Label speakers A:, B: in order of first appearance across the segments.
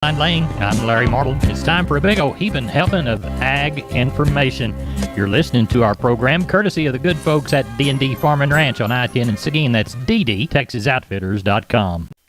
A: Lane. I'm Larry Martle. It's time for a big old heaping helping of ag information. You're listening to our program courtesy of the good folks at D&D Farm and Ranch on I-10 in Seguin. That's DD,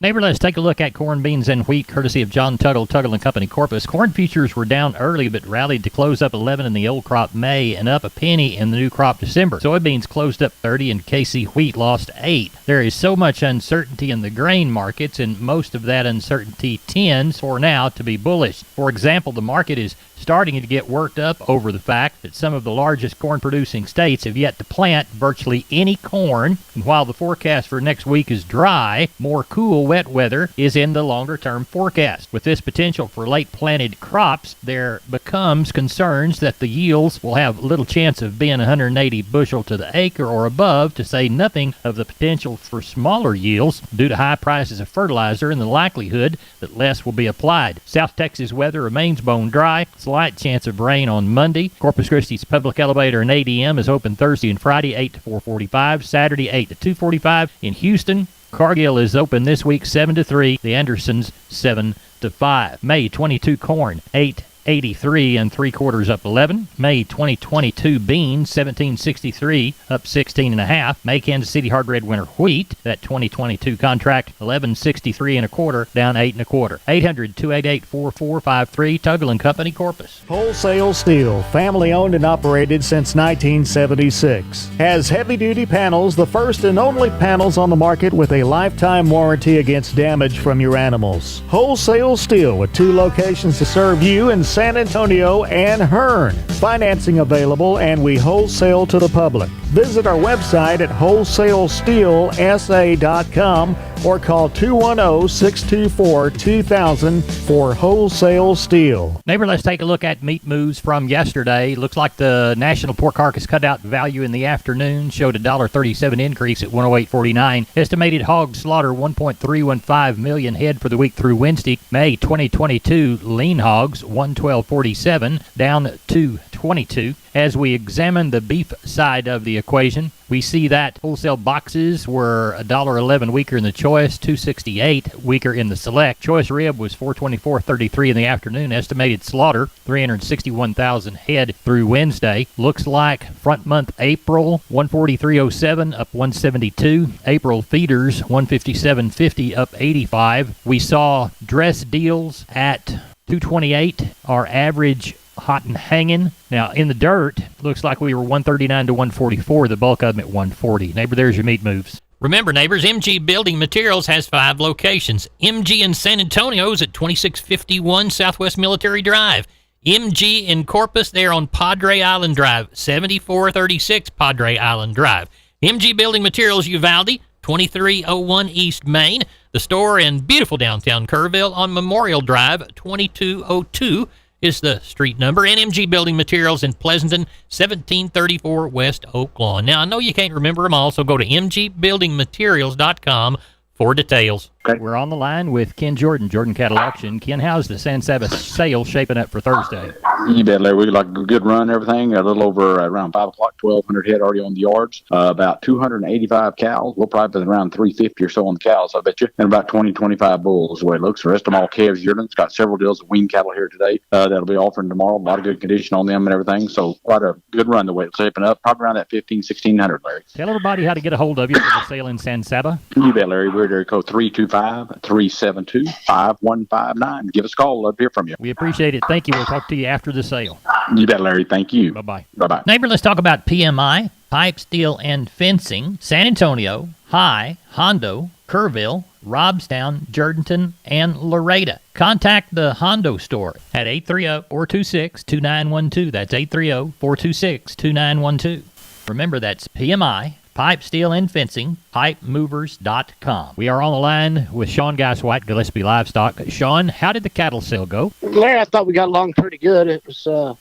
A: Neighbor, let's take a look at corn, beans, and wheat, courtesy of John Tuttle, Tuttle & Company, Corpus. Corn futures were down early, but rallied to close up 11 in the old crop May and up a penny in the new crop December. Soybeans closed up 30, and KC wheat lost 8. There is so much uncertainty in the grain markets, and most of that uncertainty tends, for now, to be bullish. For example, the market is starting to get worked up over the fact that some of the largest corn-producing states have yet to plant virtually any corn, and while the forecast for next week is dry, more cool, wet weather is in the longer-term forecast. With this potential for late-planted crops, there becomes concerns that the yields will have little chance of being 180 bushel to the acre or above, to say nothing of the potential for smaller yields due to high prices of fertilizer and the likelihood that less will be applied. South Texas weather remains bone dry. Slight chance of rain on Monday. Corpus Christi's public elevator and ADM is open Thursday and Friday 8 to 4:45, Saturday 8 to 2:45. In Houston, Cargill is open this week 7 to 3, the Andersons 7 to 5. May 22 corn 8.83 and 3/4 up 11. May 2022 beans 17.63 up 16.5. May Kansas City hard red winter wheat, that 2022 contract 11.63 1/4 down 8 1/4. 800-288-4453, Tuttle & Company, Corpus.
B: Wholesale Steel, family owned and operated since 1976, has heavy-duty panels, the first and only panels on the market with a lifetime warranty against damage from your animals. Wholesale Steel, with 2 locations to serve you in San Antonio and Hearn. Financing available, and we wholesale to the public. Visit our website at wholesalesteelsa.com or call 210-624-2000 for Wholesale Steel.
A: Neighbor, let's take a look at meat moves from yesterday. Looks like the national pork carcass cutout value in the afternoon showed a $1.37 increase at 108.49. Estimated hog slaughter 1.315 million head for the week through Wednesday. May 2022 lean hogs 112.47 down to 22. As we examine the beef side of the equation, we see that wholesale boxes were $1.11 weaker in the choice, $2.68 weaker in the select. Choice rib was $424.33 in the afternoon. Estimated slaughter 361,000 head through Wednesday. Looks like front month April 143.07 up 172. April feeders 157.50 up 85. We saw dress deals at $228. Our average hot and hanging. Now, in the dirt, looks like we were 139 to 144, the bulk of them at 140. Neighbor, there's your meat moves. Remember, neighbors, MG Building Materials has 5 locations. MG in San Antonio is at 2651 Southwest Military Drive. MG in Corpus, they're on Padre Island Drive, 7436 Padre Island Drive. MG Building Materials Uvalde, 2301 East Main. The store in beautiful downtown Kerrville on Memorial Drive, 2202 is the street number. And MG Building Materials in Pleasanton, 1734 West Oak Lawn. Now, I know you can't remember them all, so go to mgbuildingmaterials.com for details. Okay. We're on the line with Ken Jordan, Jordan Cattle Auction. Ken, how's the San Saba sale shaping up for Thursday?
C: You bet, Larry. We like a good run, everything. A little over around 5 o'clock, 1,200 head already on the yards. About 285 cows. We'll probably be around 350 or so on the cows, I bet you. And about 20, 25 bulls, the way it looks. The rest of them all calves, yearlings. Got several deals of wean cattle here today that'll be offering tomorrow. A lot of good condition on them and everything. So quite a good run the way it's shaping up. Probably around that 1,600, Larry.
A: Tell everybody how to get a hold of you for the sale in San Saba.
C: You bet, Larry. We're there, code 325-372-5159. Give us a call. Love to hear from you.
A: We appreciate it. Thank you. We'll talk to you after the sale.
C: You bet, Larry. Thank you.
A: Bye-bye.
C: Bye-bye.
A: Neighbor, let's talk about PMI, Pipe, Steel, and Fencing, San Antonio, High, Hondo, Kerrville, Robstown, Jourdanton, and Laredo. Contact the Hondo store at 830-426-2912. That's 830-426-2912. Remember, that's PMI, Pipe, Steel, and Fencing, pipemovers.com. We are on the line with Sean Geiswhite, Gillespie Livestock. Sean, how did the cattle sale go?
D: Larry, I thought we got along pretty good. It was, the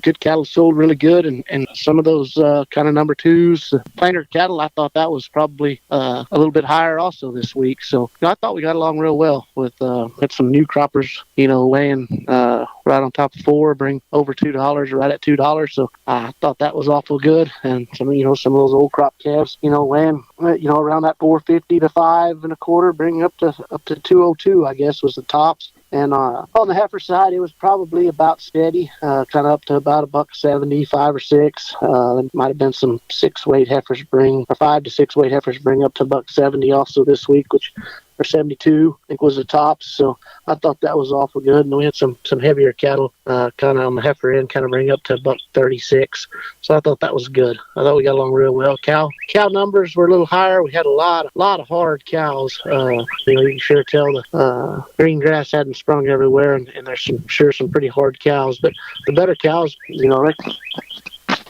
D: good cattle sold really good, and some of those kind of number twos, the plainer cattle, I thought that was probably a little bit higher also this week. So I thought we got along real well with had some new croppers, laying right on top of 4, bring over $2, right at $2. So I thought that was awful good. And some of those old crop calves, laying around that 450 to 5 1/4, bring up to 202, I guess, was the tops. And on the heifer side, it was probably about steady, kind of up to about $1.70, 5 or 6. There might have been some 6-weight heifers bring, or 5 to 6 weight heifers bring up to $1.70 also this week, which or 72, I think was the tops. So I thought that was awful good. And we had some heavier cattle kind of on the heifer end, kind of bring up to $1.36. So I thought that was good. I thought we got along real well. Cow numbers were a little higher. We had a lot of hard cows. You can sure tell the green grass hadn't sprung everywhere, and there's some pretty hard cows. But the better cows, they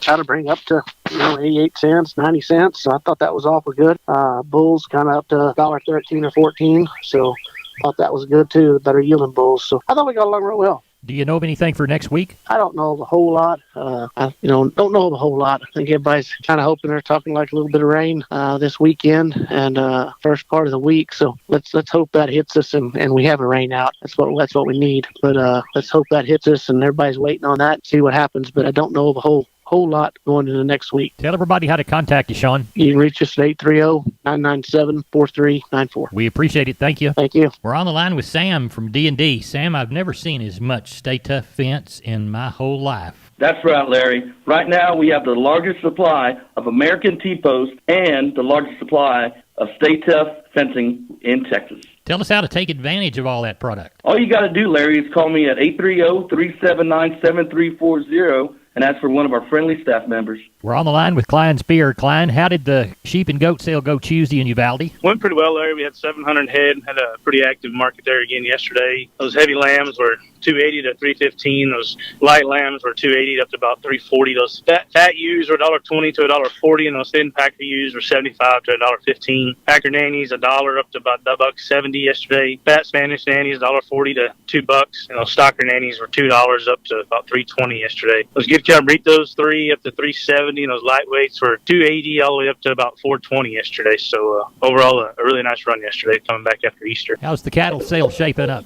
D: kind of bring up to 88 cents, 90 cents. So I thought that was awful good. Bulls kind of up to $1.13 or 14. So I thought that was good too. The better yielding bulls. So I thought we got along real well.
A: Do you know of anything for next week?
D: I don't know a whole lot. I don't know a whole lot. I think everybody's kind of hoping they're talking like a little bit of rain this weekend and first part of the week. So let's hope that hits us and we have a rain out. That's what we need. But let's hope that hits us and everybody's waiting on that. See what happens. But I don't know of a whole lot going into next week.
A: Tell everybody how to contact you, Sean.
D: You can reach us at 830-997-4394.
A: We appreciate it. Thank you.
D: Thank you.
A: We're on the line with Sam from D&D. Sam, I've never seen as much Stay Tough fence in my whole life.
E: That's right, Larry. Right now we have the largest supply of American T-post and the largest supply of Stay Tough fencing in Texas.
A: Tell us how to take advantage of all that product.
E: All you got to do, Larry, is call me at 830-379-7340 and ask for one of our friendly staff members.
A: We're on the line with Klein Spear. Klein, how did the sheep and goat sale go Tuesday in Uvalde?
F: Went pretty well, Larry. We had 700 head. Had a pretty active market there again yesterday. Those heavy lambs were $280 to $315. Those light lambs were $280 up to about $340. Those fat ewes were $1.20 to $1.40, and those thin packer ewes were $75 to $1.15. Packer nannies $1 up to about $1.70 yesterday. Fat Spanish nannies $1.40 to $2, and those stocker nannies were $2 up to about $3.20 yesterday. Those good cow those 3 up to $370, and those lightweights were $280 all the way up to about $420 yesterday. So overall, a really nice run yesterday, coming back after Easter.
A: How's the cattle sale shaping up?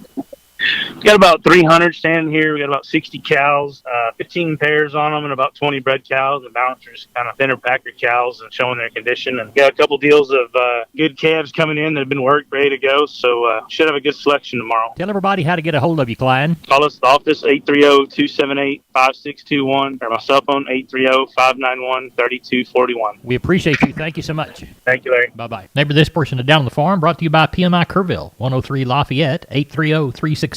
F: We got about 300 standing here. We got about 60 cows, 15 pairs on them, and about 20 bred cows. The balance are just kind of thinner packer cows and showing their condition. And got a couple deals of good calves coming in that have been worked, ready to go. So should have a good selection tomorrow.
A: Tell everybody how to get a hold of you, Klein.
F: Call us at the office, 830-278-5621, or my cell phone, 830-591-3241.
A: We appreciate you. Thank you so much.
F: Thank you, Larry.
A: Bye-bye. Neighbor, this portion of Down on the Farm brought to you by PMI Kerrville, 103 Lafayette, 830-367-7473.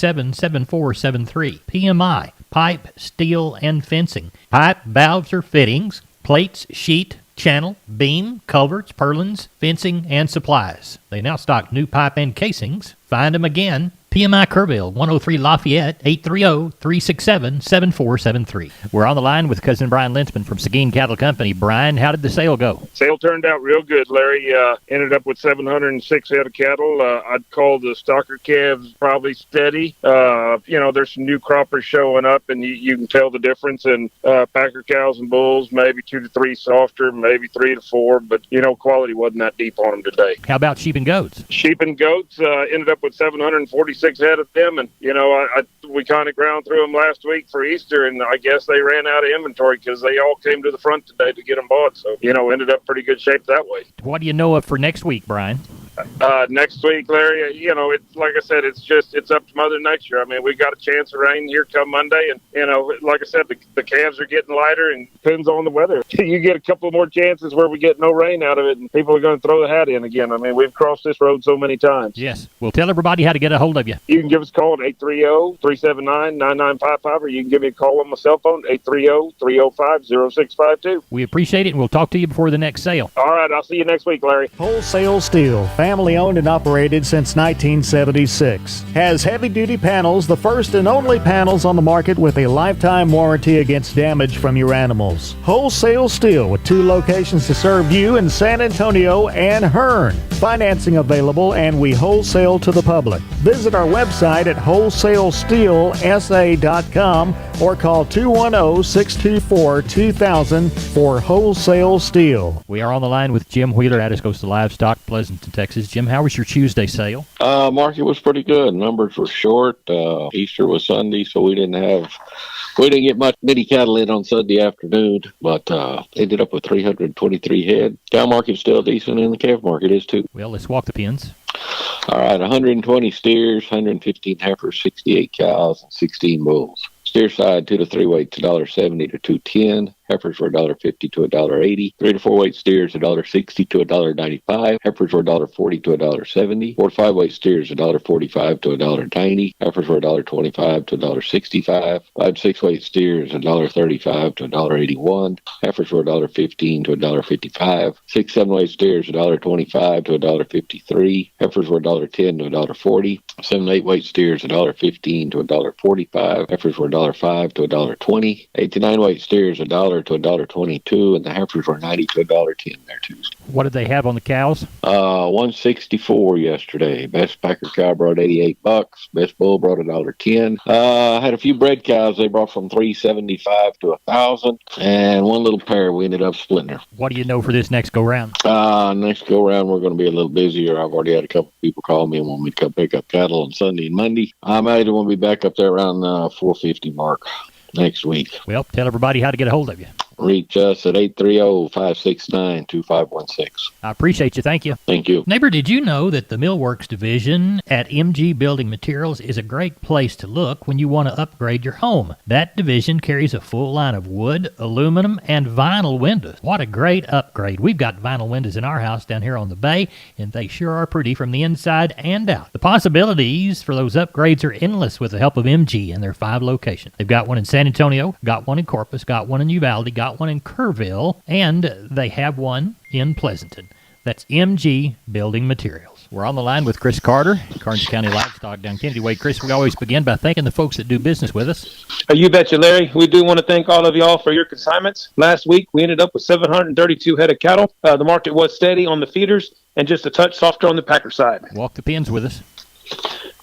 A: PMI, pipe, steel, and fencing. Pipe, valves, or fittings, plates, sheet, channel, beam, culverts, purlins, fencing, and supplies. They now stock new pipe and casings. Find them again. PMI Kerrville, 103 Lafayette, 830-367-7473. We're on the line with Cousin Brian Lensman from Seguin Cattle Company. Brian, how did the sale go?
G: Sale turned out real good, Larry. Ended up with 706 head of cattle. I'd call the stocker calves probably steady. There's some new croppers showing up, and you can tell the difference in packer cows and bulls, maybe 2 to 3 softer, maybe 3 to 4, but, quality wasn't that deep on them today.
A: How about sheep and goats?
G: Sheep and goats ended up with 746 head of them, and we kind of ground through them last week for Easter, and I guess they ran out of inventory because they all came to the front today to get them bought. So ended up pretty good shape that way.
A: What do you know of for next week, Brian?
G: Next week, Larry, it's like I said, it's up to Mother Nature. I mean, we got a chance of rain here come Monday, and like I said, the calves are getting lighter, and depends on the weather. You get a couple more chances where we get no rain out of it, and people are going to throw the hat in again. I mean, we've crossed this road so many times.
A: Yes. Well, tell everybody how to get a hold of you.
G: You can give us a call at 830-379-9955, or you can give me a call on my cell phone, 830-305-0652.
A: We appreciate it, and we'll talk to you before the next sale.
G: All right, I'll see you next week, Larry.
B: Wholesale Steel, family owned and operated since 1976. Has heavy-duty panels, the first and only panels on the market with a lifetime warranty against damage from your animals. Wholesale Steel with 2 locations to serve you in San Antonio and Hearn. Financing available, and we wholesale to the public. Visit our website at wholesalesteelsa.com or call 210-624-2000 for Wholesale Steel.
A: We are on the line with Jim Wheeler, Addis Coastal Livestock, Pleasanton, Texas. Jim, how was your Tuesday sale?
H: Market was pretty good. Numbers were short. Easter was Sunday, so we didn't get many cattle in on Sunday afternoon, but ended up with 323 head. Cow market's still decent, and the calf market is too.
A: Well, let's walk the pens.
H: All right, 120 steers, 115 heifers, 68 cows, and 16 bulls. Steer side 2 to 3 weights $1.70 to $2.10. Heifers were $1.50 to $1.80. 3 to 4 weight steers $1.60 to $1.95. Heifers were $1.40 to $1.70. 4 to 5 weight steers $1.45 to $1.90. Heifers were $1.25 to $1.65. 5 to 6 weight steers $1.35 to $1.81. Heifers were $1.15 to $1.55. 6 7 weight steers $1.25 to $1.53. Heifers were $1.10 to $1.40. 7 8 weight steers $1.15 to $1.45. Heifers were $1.05 to $1.20. 8 to 9 weight steers $1 to $1.22, and the heifers were $90 to $1.10 there Tuesday.
A: What did they have on the cows?
H: 164 yesterday. Best packer cow brought $88. Best bull brought $1.10. Had a few bred cows. They brought from $375 to $1,000, and one little pair we ended up splitting her.
A: What do you know for this next go round?
H: Next go round we're going to be a little busier. I've already had a couple people call me and want me to come pick up cattle on Sunday and Monday. I might want to be back up there around 450 mark next week.
A: Well, tell everybody how to get a hold of you.
H: Reach us at 830-569-2516.
A: I appreciate you. Thank you.
H: Thank you.
A: Neighbor, did you know that the Millworks division at MG Building Materials is a great place to look when you want to upgrade your home? That division carries a full line of wood, aluminum, and vinyl windows. What a great upgrade. We've got vinyl windows in our house down here on the bay, and they sure are pretty from the inside and out. The possibilities for those upgrades are endless with the help of MG and their 5 locations. They've got one in San Antonio, got one in Corpus, got one in Uvalde, got one in Kerrville, and they have one in Pleasanton. That's MG Building Materials. We're on the line with Chris Carter, Karnes County Livestock down Kennedy Way. Chris, we always begin by thanking the folks that do business with us.
I: You betcha, Larry. We do want to thank all of y'all for your consignments. Last week, we ended up with 732 head of cattle. The market was steady on the feeders and just a touch softer on the packer side.
A: Walk the pins with us.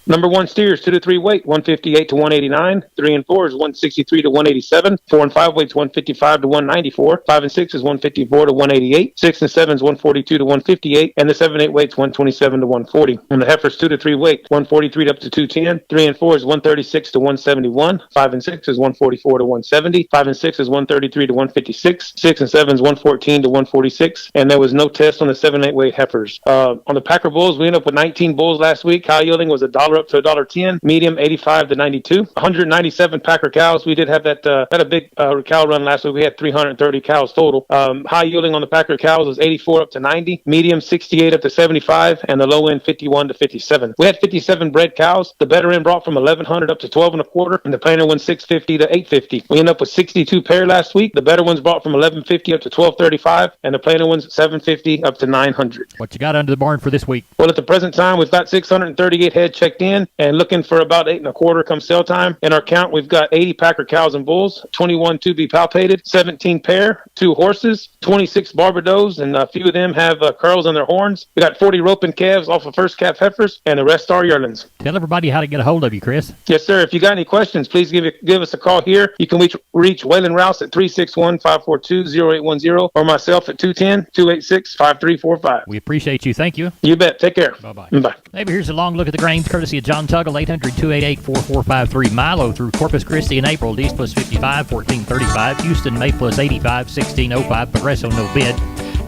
I: Number 1 steers 2 to 3 weight 158 to 189. 3 and 4 is 163 to 187. 4 and 5 weights 155 to 194. 5 and 6 is 154 to 188. 6 and 7 is 142 to 158, and the 7 8 weights 127 to 140. And the heifers 2 to 3 weight 143 up to 210. 3 and 4 is 136 to 171. 5 and 6 is 144 to 170. 5 and 6 is 133 to 156. 6 and 7 is 114 to 146, and there was no test on the 7 8 weight heifers. On the packer bulls, we ended up with 19 bulls last week. Cow yielding was $1 up to $1.10, medium 85 to 92. 197 packer cows. We did have that had a big cow run last week. We had 330 cows total. High yielding on the packer cows was 84 up to 90, medium 68 up to 75, and the low end 51 to 57. We had 57 bred cows. The better end brought from 1100 up to 12 and a quarter, and the plainer one 650 to 850. We ended up with 62 pair last week. The better ones brought from 1150 up to 1235, and the plainer ones 750 up to 900.
A: What you got under the barn for this week?
I: Well, at the present time, we've got 638 head checked in and looking for about 8 and a quarter come sale time. In our count, we've got 80 packer cows and bulls, 21 to be palpated, 17 pair, 2 horses, 26 barbados, and a few of them have curls on their horns. We got 40 roping calves off of first calf heifers, and the rest are yearlings.
A: Tell everybody how to get a hold of you, Chris.
I: Yes, sir. If you got any questions, please give us a call here. You can reach Waylon Rouse at 361-542-0810 or myself at 210-286-5345.
A: We appreciate you. Thank you.
I: You bet. Take care.
A: Bye-bye.
I: Bye.
A: Maybe here's a long look at the grains courtesy of John Tuggle, 800-288-4453. Milo through Corpus Christi in April, D's plus 55, 1435. Houston, May plus 85, 1605. Progresso, no bid.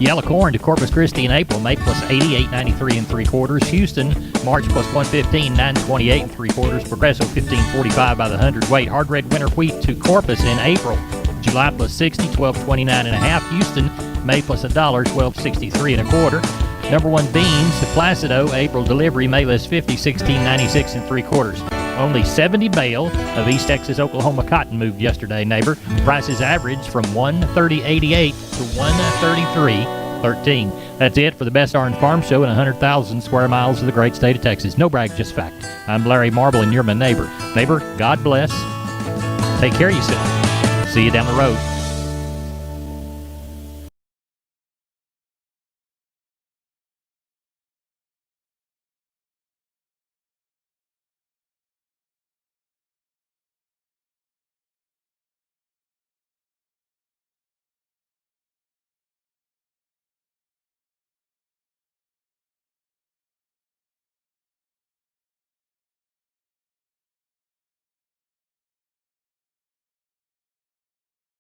A: Yellow corn to Corpus Christi in April, May plus 80, 893 and 3/4. Houston, March plus 115, 928 and 3/4. Progresso, 1545 by the hundredweight. Hard red winter wheat to Corpus in April, July plus 60, 1229 and a half. Houston, May plus $1, 1263 and a quarter. Number 1 beans to Placido, April delivery, May list 50, 1696 and 3/4. Only 70 bale of East Texas, Oklahoma cotton moved yesterday, neighbor. Prices averaged from $130.88 to $133.13. That's it for the best orange farm show in 100,000 square miles of the great state of Texas. No brag, just fact. I'm Larry Marble, and you're my neighbor. Neighbor, God bless. Take care of yourself. See you down the road.